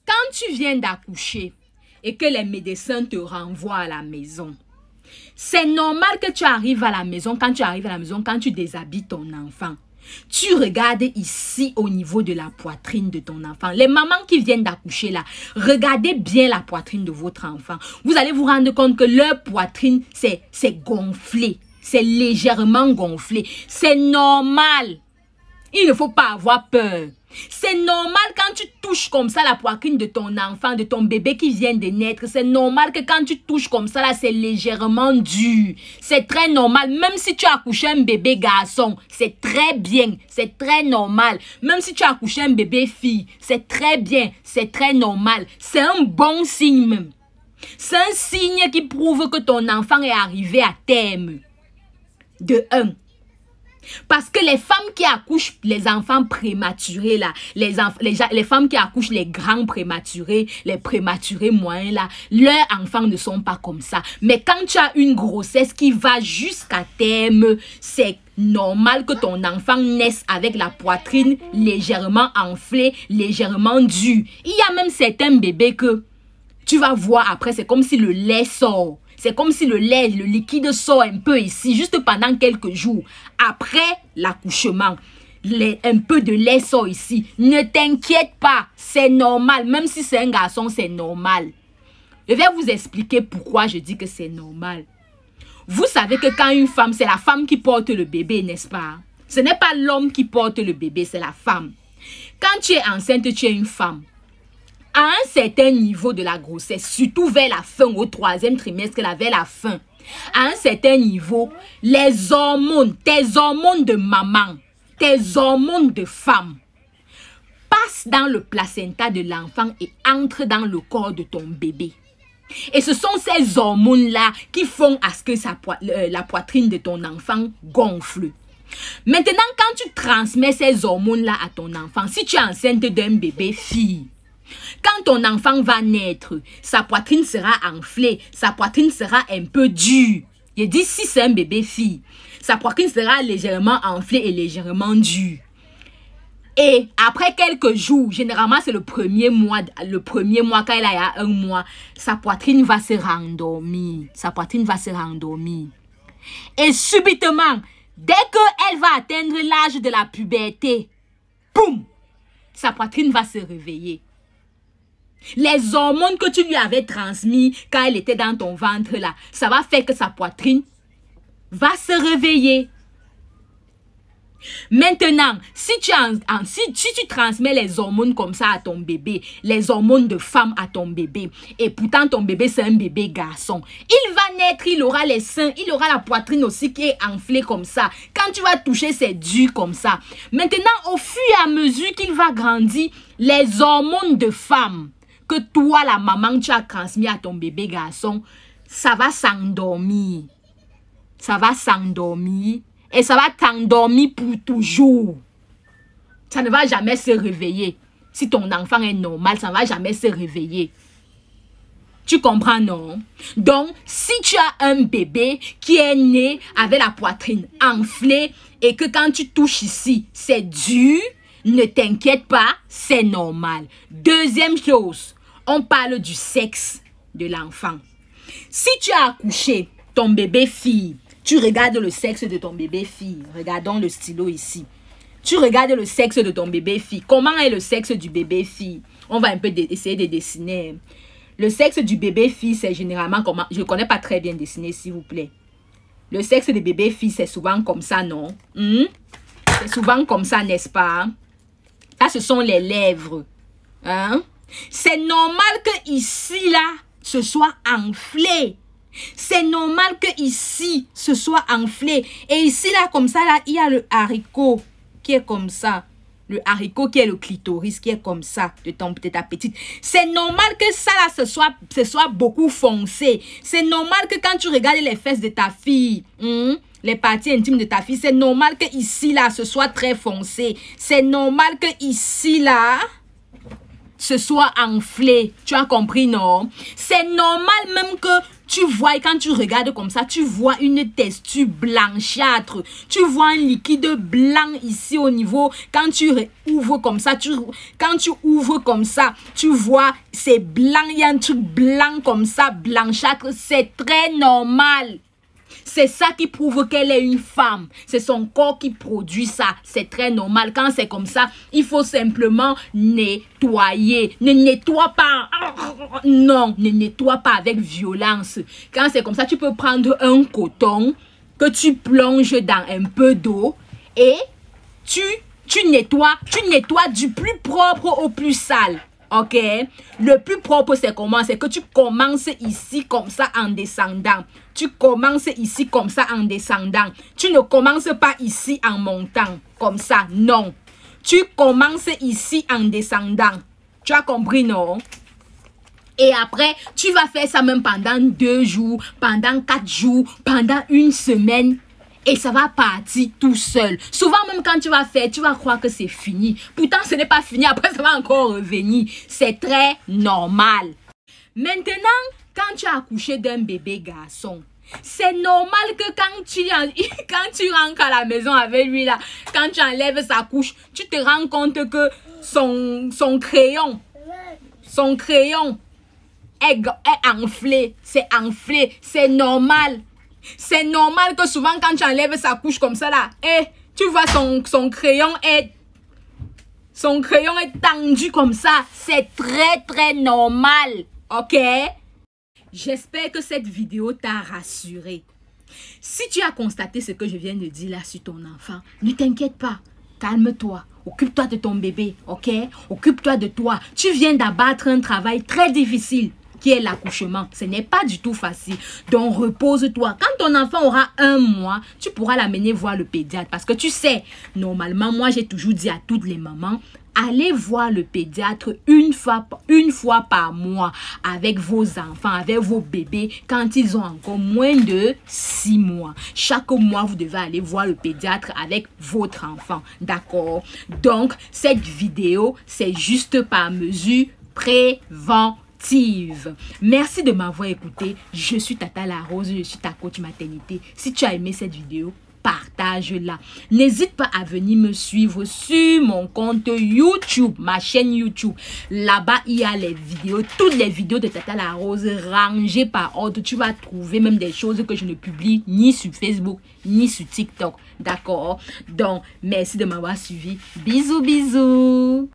Quand tu viens d'accoucher et que les médecins te renvoient à la maison, c'est normal que tu arrives à la maison, quand tu déshabilles ton enfant, tu regardes ici au niveau de la poitrine de ton enfant. Les mamans qui viennent d'accoucher là, regardez bien la poitrine de votre enfant. Vous allez vous rendre compte que leur poitrine, c'est gonflé. C'est légèrement gonflé. C'est normal. Il ne faut pas avoir peur. C'est normal quand tu touches comme ça la poitrine de ton enfant, de ton bébé qui vient de naître. C'est normal que quand tu touches comme ça, là, c'est légèrement dur. C'est très normal. Même si tu as accouché un bébé garçon, c'est très bien. C'est très normal. Même si tu as accouché un bébé fille, c'est très bien. C'est très normal. C'est un bon signe même. C'est un signe qui prouve que ton enfant est arrivé à terme. De un. Parce que les femmes qui accouchent les enfants prématurés là, les femmes qui accouchent les grands prématurés, les prématurés moyens là, leurs enfants ne sont pas comme ça. Mais quand tu as une grossesse qui va jusqu'à terme, c'est normal que ton enfant naisse avec la poitrine légèrement enflée, légèrement dure. Il y a même certains bébés que tu vas voir après, c'est comme si le lait sort. C'est comme si le lait, le liquide sort un peu ici, juste pendant quelques jours. Après l'accouchement, un peu de lait sort ici. Ne t'inquiète pas, c'est normal. Même si c'est un garçon, c'est normal. Je vais vous expliquer pourquoi je dis que c'est normal. Vous savez que quand une femme, c'est la femme qui porte le bébé, n'est-ce pas? Ce n'est pas l'homme qui porte le bébé, c'est la femme. Quand tu es enceinte, tu es une femme. À un certain niveau de la grossesse, surtout vers la fin, au 3e trimestre, vers la fin, à un certain niveau, les hormones, tes hormones de maman, tes hormones de femme, passent dans le placenta de l'enfant et entrent dans le corps de ton bébé. Et ce sont ces hormones-là qui font à ce que la poitrine de ton enfant gonfle. Maintenant, quand tu transmets ces hormones-là à ton enfant, si tu es enceinte d'un bébé fille, quand ton enfant va naître, sa poitrine sera enflée, sa poitrine sera un peu dure. Je dis si c'est un bébé fille, sa poitrine sera légèrement enflée et légèrement dure. Et après quelques jours, généralement c'est le premier mois quand elle a 1 mois, sa poitrine va se rendormir. Sa poitrine va se rendormir. Et subitement, dès qu'elle va atteindre l'âge de la puberté, boum, sa poitrine va se réveiller. Les hormones que tu lui avais transmises quand elle était dans ton ventre là, ça va faire que sa poitrine va se réveiller. Maintenant, si tu transmets les hormones comme ça à ton bébé, les hormones de femme à ton bébé, et pourtant ton bébé c'est un bébé garçon, il va naître, il aura les seins, il aura la poitrine aussi qui est enflée comme ça. Quand tu vas toucher, c'est dur comme ça. Maintenant, au fur et à mesure qu'il va grandir, les hormones de femme que toi, la maman, tu as transmis à ton bébé garçon, ça va s'endormir. Ça va s'endormir. Et ça va t'endormir pour toujours. Ça ne va jamais se réveiller. Si ton enfant est normal, ça ne va jamais se réveiller. Tu comprends, non? Donc, si tu as un bébé qui est né avec la poitrine enflée et que quand tu touches ici, c'est dur, ne t'inquiète pas, c'est normal. Deuxième chose, on parle du sexe de l'enfant. Si tu as accouché ton bébé fille, tu regardes le sexe de ton bébé fille. Regardons le stylo ici. Tu regardes le sexe de ton bébé fille. Comment est le sexe du bébé fille? On va un peu essayer de dessiner. Le sexe du bébé fille, c'est généralement comment? Je ne connais pas très bien dessiner, s'il vous plaît. Le sexe des bébés filles, c'est souvent comme ça, non? C'est souvent comme ça, n'est-ce pas? Là, ce sont les lèvres. Hein? C'est normal que ici, là, ce soit enflé. C'est normal que ici, ce soit enflé. Et ici, là, comme ça, là, il y a le haricot qui est comme ça. Le haricot qui est le clitoris, qui est comme ça, de ta petite. C'est normal que ça, là, ce soit beaucoup foncé. C'est normal que quand tu regardes les fesses de ta fille, les parties intimes de ta fille, c'est normal que ici, là, ce soit très foncé. C'est normal que ici, là, ce soit enflé. Tu as compris, non? C'est normal même que tu vois, et quand tu regardes comme ça, tu vois une texture blanchâtre. Tu vois un liquide blanc ici au niveau. Quand tu ouvres comme ça, quand tu ouvres comme ça, tu vois, c'est blanc. Il y a un truc blanc comme ça, blanchâtre. C'est très normal. C'est ça qui prouve qu'elle est une femme. C'est son corps qui produit ça. C'est très normal. Quand c'est comme ça, il faut simplement nettoyer. Ne nettoie pas. Non, ne nettoie pas avec violence. Quand c'est comme ça, tu peux prendre un coton que tu plonges dans un peu d'eau et tu nettoies du plus propre au plus sale. Ok, le plus propre c'est comment? C'est que tu commences ici comme ça en descendant. Tu commences ici comme ça en descendant. Tu ne commences pas ici en montant comme ça, non. Tu commences ici en descendant. Tu as compris, non? Et après, tu vas faire ça même pendant 2 jours, pendant 4 jours, pendant 1 semaine. Et ça va partir tout seul. Souvent même quand tu vas faire, tu vas croire que c'est fini. Pourtant, ce n'est pas fini. Après, ça va encore revenir. C'est très normal. Maintenant, quand tu as accouché d'un bébé garçon, c'est normal que quand tu rentres à la maison avec lui, là, quand tu enlèves sa couche, tu te rends compte que son crayon est enflé. C'est enflé. C'est normal. C'est normal que souvent quand tu enlèves sa couche comme ça là, tu vois son crayon est tendu comme ça. C'est très très normal. Ok? J'espère que cette vidéo t'a rassuré. Si tu as constaté ce que je viens de dire là sur ton enfant, ne t'inquiète pas. Calme-toi. Occupe-toi de ton bébé. Ok? Occupe-toi de toi. Tu viens d'abattre un travail très difficile, qui est l'accouchement. Ce n'est pas du tout facile. Donc, repose-toi. Quand ton enfant aura 1 mois, tu pourras l'amener voir le pédiatre. Parce que tu sais, normalement, moi, j'ai toujours dit à toutes les mamans, allez voir le pédiatre une fois par mois avec vos enfants, avec vos bébés, quand ils ont encore moins de 6 mois. Chaque mois, vous devez aller voir le pédiatre avec votre enfant. D'accord? Donc, cette vidéo, c'est juste par mesure préventive. Merci de m'avoir écouté. Je suis Tata La Rose, je suis ta coach maternité. Si tu as aimé cette vidéo, partage-la. N'hésite pas à venir me suivre sur mon compte YouTube, ma chaîne YouTube. Là-bas, il y a les vidéos, toutes les vidéos de Tata La Rose rangées par ordre. Tu vas trouver même des choses que je ne publie ni sur Facebook, ni sur TikTok. D'accord? Donc, merci de m'avoir suivi. Bisous, bisous.